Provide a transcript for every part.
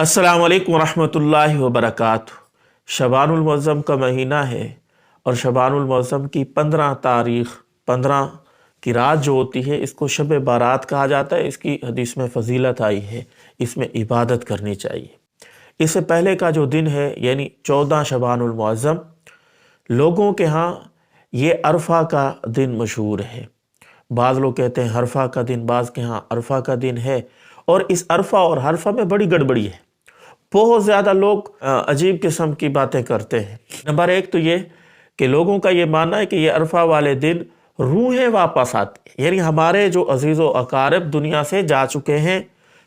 अस्सलाम वालेकुम रहमतुल्लाहि व बरकातुहू। शबानुल मुअज़्ज़म का महीना है और शबानुल मुअज़्ज़म की 15 तारीख़ 15 की रात जो होती है इसको शब बारात कहा जाता है। इसकी हदीस में फ़जीलत आई है, इसमें इबादत करनी चाहिए। इससे पहले का जो दिन है यानी 14 शबानुल मुअज़्ज़म, लोगों के यहाँ ये अरफा का दिन मशहूर है। बाज़ लोग कहते हैं हरफा का दिन, बाज़ के यहाँ अरफा का दिन है। और इस अरफा और हरफा में बड़ी गड़बड़ी है। बहुत ज़्यादा लोग अजीब किस्म की बातें करते हैं। नंबर एक तो ये कि लोगों का ये मानना है कि ये अरफा वाले दिन रूहें वापस आती हैं, यानी हमारे जो अजीज़ व अकारब दुनिया से जा चुके हैं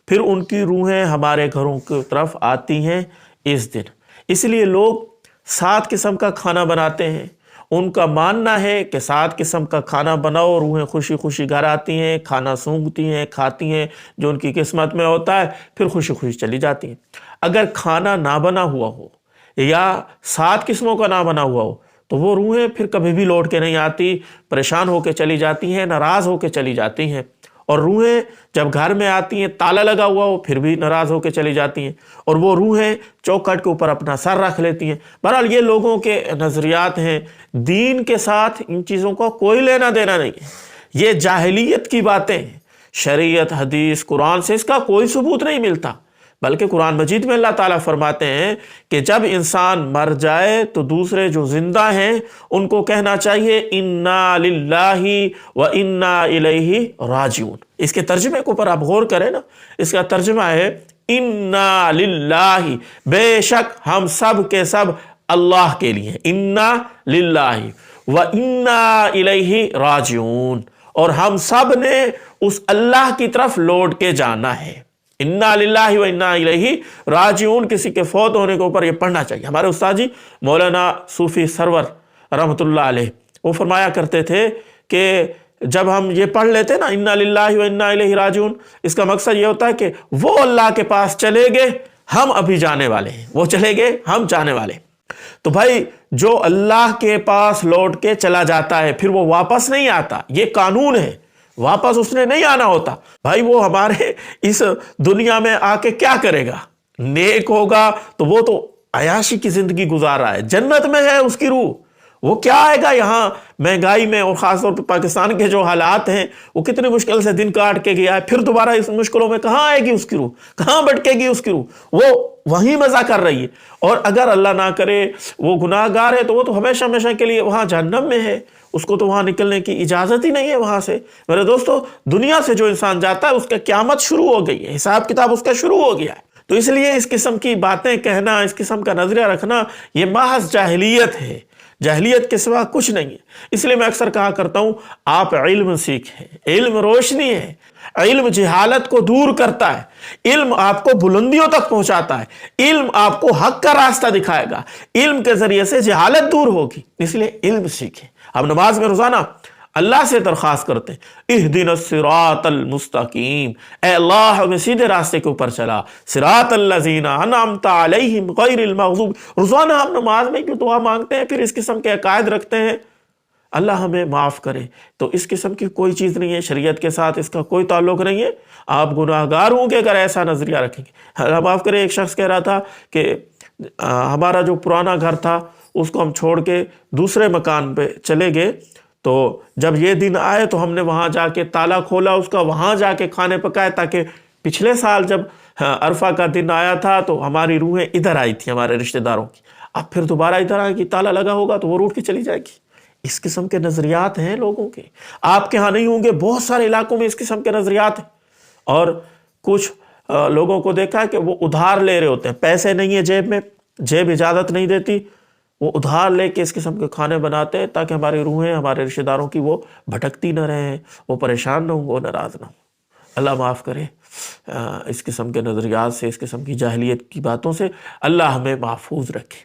फिर उनकी रूहें हमारे घरों की तरफ आती हैं इस दिन। इसलिए लोग 7 किस्म का खाना बनाते हैं। उनका मानना है कि 7 किस्म का खाना बनाओ, रूहें खुशी खुशी घर आती हैं, खाना सूंघती हैं, खाती हैं, जो उनकी किस्मत में होता है, फिर खुशी खुशी चली जाती हैं। अगर खाना ना बना हुआ हो या 7 किस्मों का ना बना हुआ हो तो वो रूहें फिर कभी भी लौट के नहीं आती, परेशान होकर चली जाती हैं, नाराज़ होकर चली जाती हैं। और रूहें जब घर में आती हैं ताला लगा हुआ हो फिर भी नाराज़ होकर चली जाती हैं, और वो रूहें चौखट के ऊपर अपना सर रख लेती हैं। बहरहाल ये लोगों के नज़रियात हैं, दीन के साथ इन चीज़ों का कोई लेना देना नहीं है। ये जाहिलियत की बातें हैं। शरीयत, हदीस, कुरान से इसका कोई सबूत नहीं मिलता। बल्कि कुरान मजीद में अल्लाह ताला फरमाते हैं कि जब इंसान मर जाए तो दूसरे जो जिंदा हैं उनको कहना चाहिए इन्ना लिल्लाही व इन्ना इलैहि राजिऊन। इसके तर्जुमे के ऊपर आप गौर करें ना, इसका तर्जुमा है इन्ना लिल्लाही, बेशक हम सब के सब अल्लाह के लिए, इन्ना लिल्लाही व इन्ना इलैहि राजिऊन, और हम सब ने उस अल्लाह की तरफ लौट के जाना है। इन्ना लिल्लाहि व इन्ना इलैहि राजिऊन किसी के फौत होने के ऊपर ये पढ़ना चाहिए। हमारे उस्ताद जी मौलाना सूफी सरवर रहमतुल्लाह अलैह वो फरमाया करते थे कि जब हम ये पढ़ लेते ना इन्ना लिल्लाहि व इन्ना इलैहि राजिऊन, इसका मकसद ये होता है कि वो अल्लाह के पास चले गए, हम अभी जाने वाले हैं, वो चले गए, हम जाने वाले। तो भाई जो अल्लाह के पास लौट के चला जाता है फिर वो वापस नहीं आता, ये कानून है, वापस उसने नहीं आना होता। भाई वो हमारे इस दुनिया में आके क्या करेगा? नेक होगा तो वो तो अयाशी की जिंदगी गुजार रहा है, जन्नत में है उसकी रूह, वो क्या आएगा यहाँ महंगाई में, और ख़ासतौर पर पाकिस्तान के जो हालात हैं वो कितनी मुश्किल से दिन काट के गया है, फिर दोबारा इस मुश्किलों में कहाँ आएगी उसकी रूह, कहाँ भटकेगी उसकी रूह? वो वहीं मज़ा कर रही है। और अगर अल्लाह ना करे वो गुनाहगार है तो वो तो हमेशा हमेशा के लिए वहाँ जहन्नम में है, उसको तो वहाँ निकलने की इजाज़त ही नहीं है वहाँ से। मेरे दोस्तों, दुनिया से जो इंसान जाता है उसका क़यामत शुरू हो गई है, हिसाब किताब उसका शुरू हो गया है। तो इसलिए इस किस्म की बातें कहना, इस किस्म का नज़रिया रखना, ये महज जाहिलियत है, जाहिलियत के सिवा कुछ नहीं है। इसलिए मैं अक्सर कहा करता हूँ आप इल्म सीखें, इल्म रोशनी है, इल्म जहालत को दूर करता है, इल्म आपको बुलंदियों तक पहुंचाता है, इल्म आपको हक का रास्ता दिखाएगा, इल्म के जरिए से जहालत दूर होगी। इसलिए इल्म सीखें। हम नमाज में रोजाना अल्लाह से दरख्वास्त करते हैं इहदिनस सिरातल मुस्तकीम, ए अल्लाह हमें सीधे रास्ते के ऊपर चला, सिरातल लज़ीना अनअमता अलैहिम गैरिल मग़ज़ूब। रोजाना हम नमाज में क्यों दुआ मांगते हैं, फिर इस किस्म के अकायद रखते हैं अल्लाह हमें माफ़ करे। तो इस किस्म की कोई चीज़ नहीं है, शरीयत के साथ इसका कोई ताल्लुक़ नहीं है। आप गुनाहगार होंगे अगर ऐसा नज़रिया रखेंगे। अल्लाह माफ़ करे, एक शख्स कह रहा था कि हमारा जो पुराना घर था उसको हम छोड़ के दूसरे मकान पे चले गए, तो जब ये दिन आए तो हमने वहाँ जाके ताला खोला उसका, वहाँ जाके खाने पकाए, ताकि पिछले साल जब अरफा का दिन आया था तो हमारी रूहें इधर आई थी हमारे रिश्तेदारों की, अब फिर दोबारा इधर आएगी, ताला लगा होगा तो वो रूठ के चली जाएगी। इस किस्म के नज़रियात हैं लोगों के, आपके यहाँ नहीं होंगे, बहुत सारे इलाकों में इस किस्म के नज़रियात हैं। और कुछ लोगों को देखा है कि वो उधार ले रहे होते हैं, पैसे नहीं है जेब में, जेब इजाज़त नहीं देती, वो उधार लेके इस किस्म के खाने बनाते हैं ताकि हमारी रूहें, हमारे रिश्तेदारों की वो भटकती न रहें, वो परेशान न हो, वो नाराज़ ना हो। अल्लाह माफ़ करे इस किस्म के नज़रियात से, इस किस्म की जाहिलियत की बातों से। अल्लाह हमें महफूज रखे।